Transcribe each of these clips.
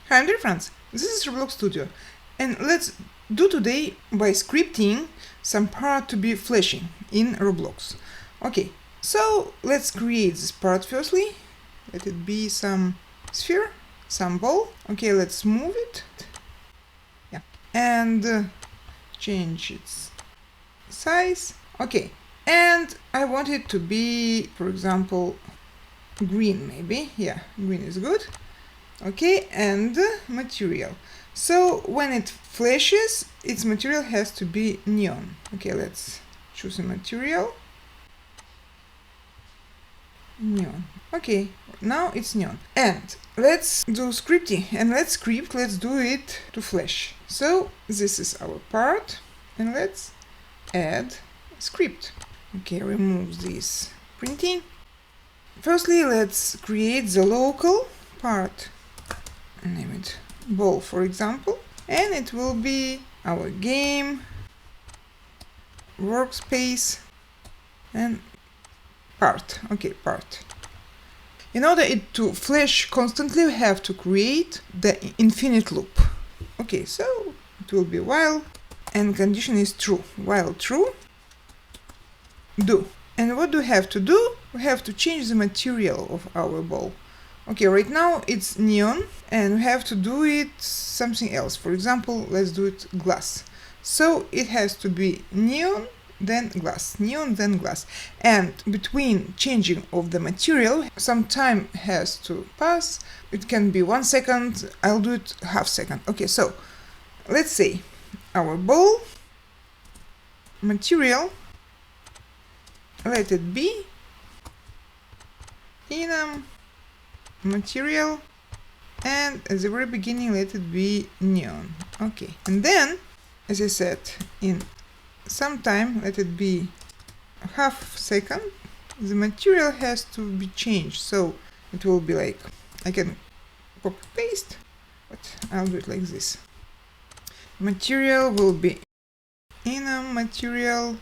Hi, dear friends, this is Roblox Studio, and let's do today by scripting some part to be flashing in Roblox. Okay, so let's create this part firstly. Let it be some sphere, some ball. Okay, let's move it. Yeah, and change its size. Okay, and I want it to be, for example, green maybe. Yeah, green is good. Okay, and material. So when it flashes, its material has to be neon. Okay, let's choose a material. Neon. Okay, now it's neon. And let's do scripting, and let's do it to flash. So this is our part, and let's add script. Okay, remove this printing. Firstly, let's create the local part. Name it ball, for example, and it will be our game workspace and part. Okay, part. In order to flash constantly, we have to create the infinite loop. Okay, so it will be while, and condition is true. While true, do. And what do we have to do? We have to change the material of our ball. Okay, right now it's neon, and we have to do it something else. For example, let's do it glass. So it has to be neon, then glass, neon, then glass. And between changing of the material, some time has to pass. It can be 1 second. I'll do it half second. Okay, so let's say our ball material, let it be enum material, and at the very beginning let it be neon. Okay, and then, as I said, in some time, let it be half second, the material has to be changed. So it will be like, I can copy paste, but I'll do it like this. Material will be enum material,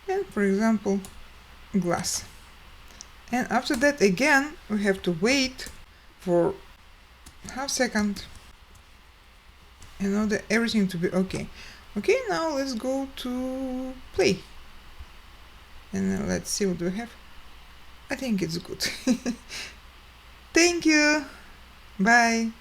and for example glass. And after that, again, we have to wait for half second in order everything to be okay. Okay, now let's go to play. And let's see what we have. I think it's good. Thank you. Bye.